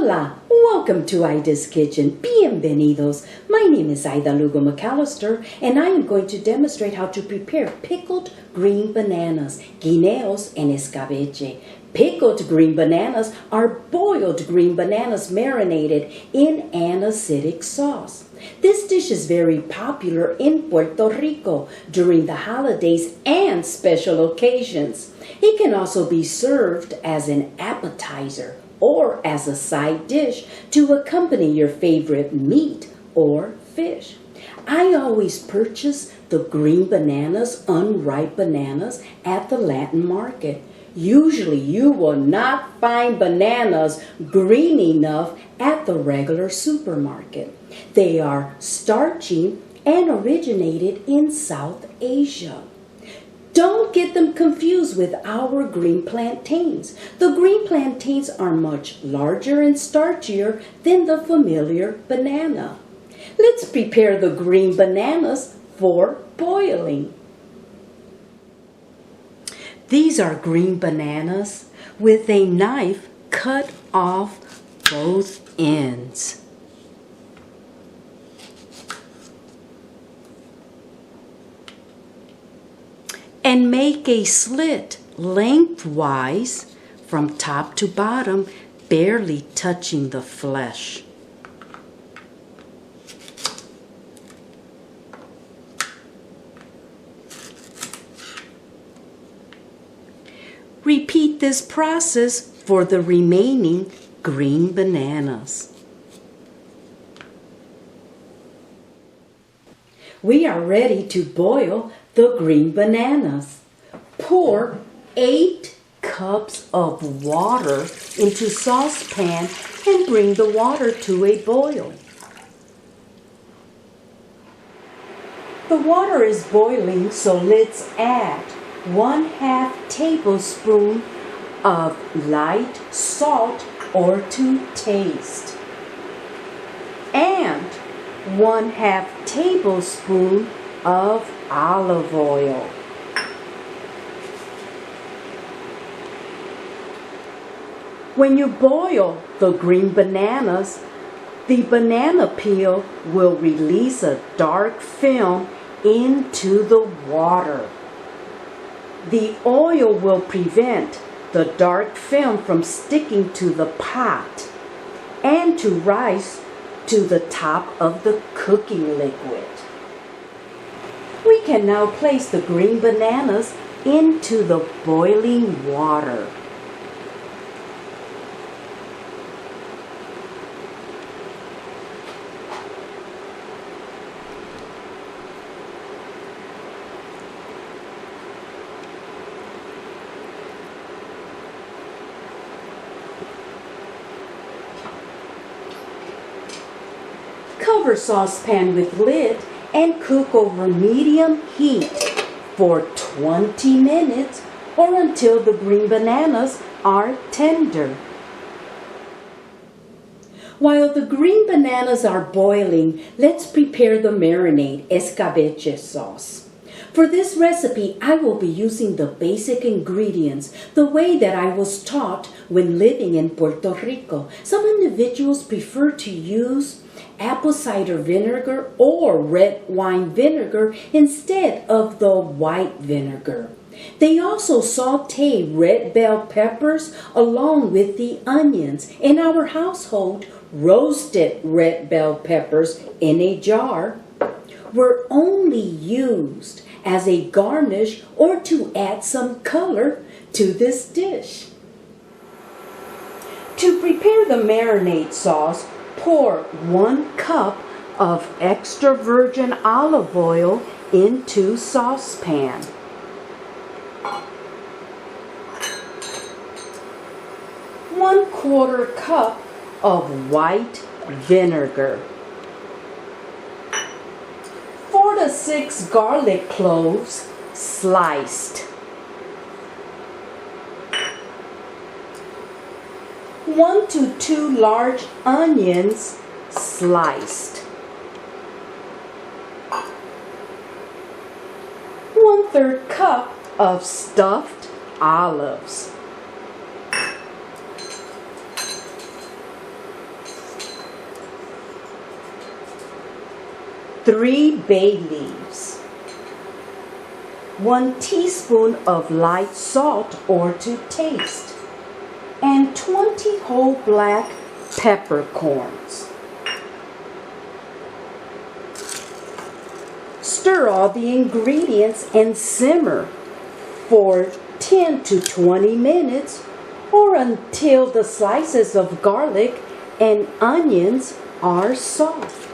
Hola, welcome to Ida's Kitchen. Bienvenidos. My name is Ida Lugo McAllister, and I am going to demonstrate how to prepare pickled green bananas, Guineos and Escabeche. Pickled green bananas are boiled green bananas marinated in an acidic sauce. This dish is very popular in Puerto Rico during the holidays and special occasions. It can also be served as an appetizer or as a side dish to accompany your favorite meat or fish. I always purchase the green bananas, unripe bananas, at the Latin market. Usually you will not find bananas green enough at the regular supermarket. They are starchy and originated in South Asia. Don't get them confused with our green plantains. The green plantains are much larger and starchier than the familiar banana. Let's prepare the green bananas for boiling. These are green bananas with a knife cut off both ends. And make a slit lengthwise from top to bottom, barely touching the flesh. Repeat this process for the remaining green bananas. We are ready to boil the green bananas. Pour 8 cups of water into saucepan and bring the water to a boil. The water is boiling, so let's add 1/2 tablespoon of light salt or to taste and 1/2 tablespoon of olive oil. When you boil the green bananas, the banana peel will release a dark film into the water. The oil will prevent the dark film from sticking to the pot and to rise to the top of the cooking liquid. We can now place the green bananas into the boiling water. Cover saucepan with lid and cook over medium heat for 20 minutes or until the green bananas are tender. While the green bananas are boiling, let's prepare the marinade, escabeche sauce. For this recipe, I will be using the basic ingredients the way that I was taught when living in Puerto Rico. Some individuals prefer to use apple cider vinegar or red wine vinegar instead of the white vinegar. They also saute red bell peppers along with the onions. In our household, roasted red bell peppers in a jar were only used as a garnish or to add some color to this dish. To prepare the marinade sauce, pour 1 cup of extra virgin olive oil into saucepan. One-quarter cup of white vinegar. 4 to 6 garlic cloves sliced. 1 to 2 large onions sliced. 1/3 cup of stuffed olives. 3 bay leaves, 1 teaspoon of light salt or to taste, and 20 whole black peppercorns. Stir all the ingredients and simmer for 10 to 20 minutes or until the slices of garlic and onions are soft.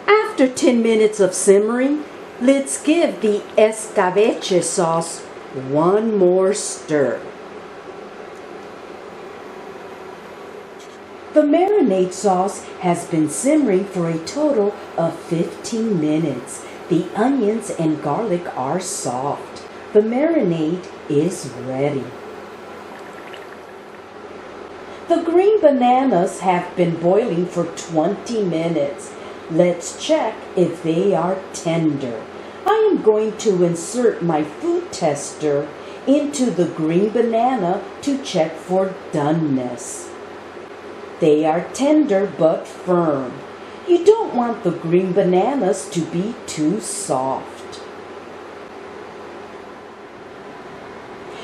After 10 minutes of simmering, let's give the escabeche sauce one more stir. The marinade sauce has been simmering for a total of 15 minutes. The onions and garlic are soft. The marinade is ready. The green bananas have been boiling for 20 minutes. Let's check if they are tender. I am going to insert my food tester into the green banana to check for doneness. They are tender but firm. You don't want the green bananas to be too soft.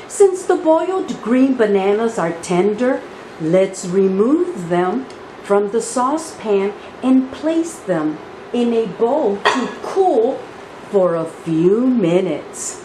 Since the boiled green bananas are tender, let's remove them from the saucepan and place them in a bowl to cool for a few minutes.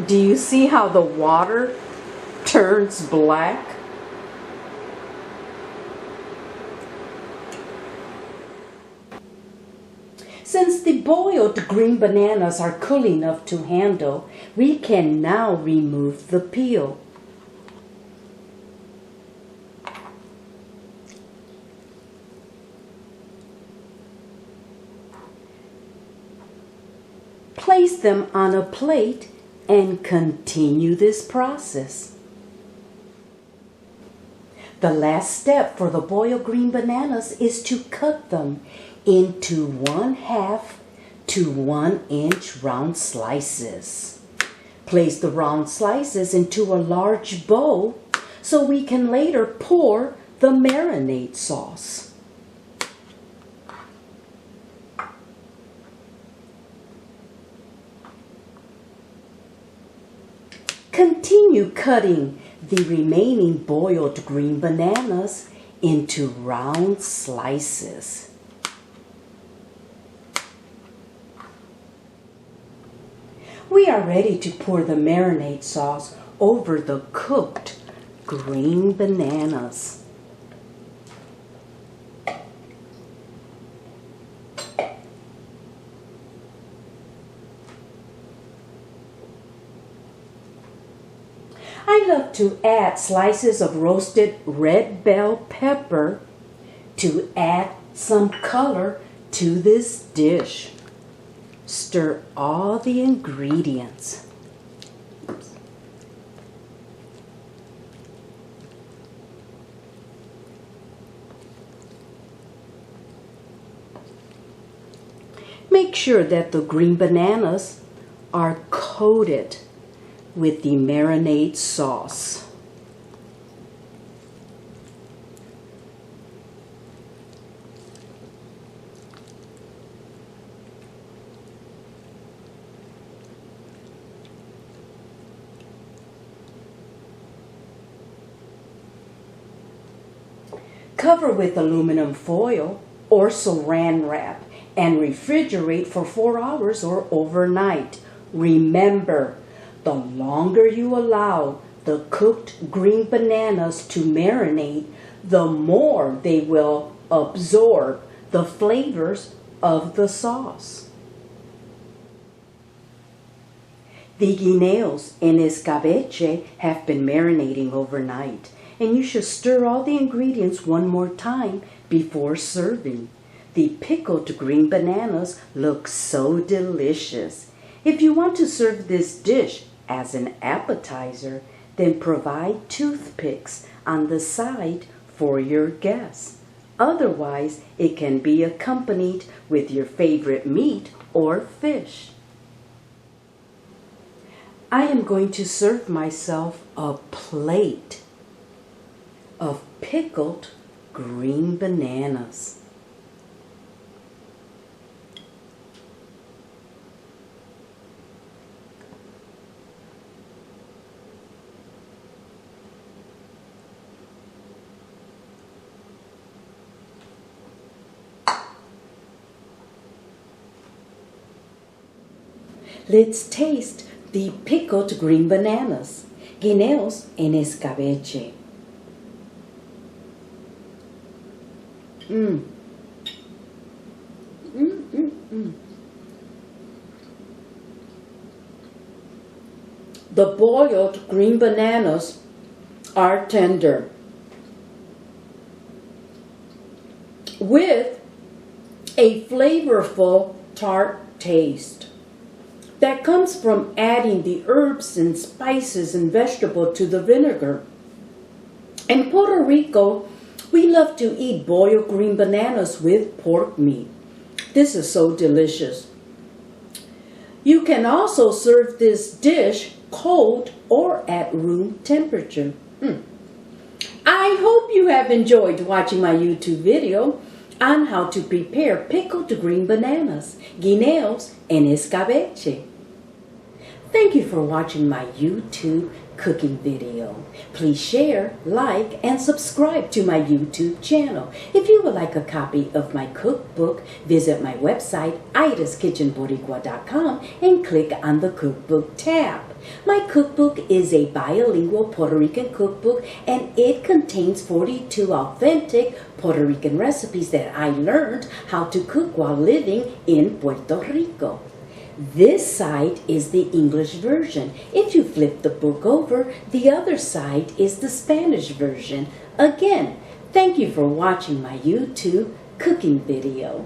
Do you see how the water turns black? Since the boiled green bananas are cool enough to handle, we can now remove the peel. Place them on a plate and continue this process. The last step for the boiled green bananas is to cut them into 1/2 to 1 inch round slices. Place the round slices into a large bowl so we can later pour the marinade sauce. Continue cutting the remaining boiled green bananas into round slices. We are ready to pour the marinade sauce over the cooked green bananas. I love to add slices of roasted red bell pepper to add some color to this dish. Stir all the ingredients. Make sure that the green bananas are coated with the marinade sauce. Cover with aluminum foil or saran wrap and refrigerate for 4 hours or overnight. Remember, the longer you allow the cooked green bananas to marinate, the more they will absorb the flavors of the sauce. The guineos and escabeche have been marinating overnight, and you should stir all the ingredients one more time before serving. The pickled green bananas look so delicious. If you want to serve this dish as an appetizer, then provide toothpicks on the side for your guests. Otherwise, it can be accompanied with your favorite meat or fish. I am going to serve myself a plate of pickled green bananas. Let's taste the pickled green bananas, guineos and escabeche. The boiled green bananas are tender, with a flavorful tart taste that comes from adding the herbs and spices and vegetable to the vinegar. In Puerto Rico, we love to eat boiled green bananas with pork meat. This is so delicious. You can also serve this dish cold or at room temperature. I hope you have enjoyed watching my YouTube video on how to prepare pickled green bananas, guineos, and escabeche. Thank you for watching my YouTube cooking video. Please share, like, and subscribe to my YouTube channel. If you would like a copy of my cookbook, visit my website, aidaskitchenboricua.com, and click on the cookbook tab. My cookbook is a bilingual Puerto Rican cookbook, and it contains 42 authentic Puerto Rican recipes that I learned how to cook while living in Puerto Rico. This side is the English version. If you flip the book over, the other side is the Spanish version. Again, thank you for watching my YouTube cooking video.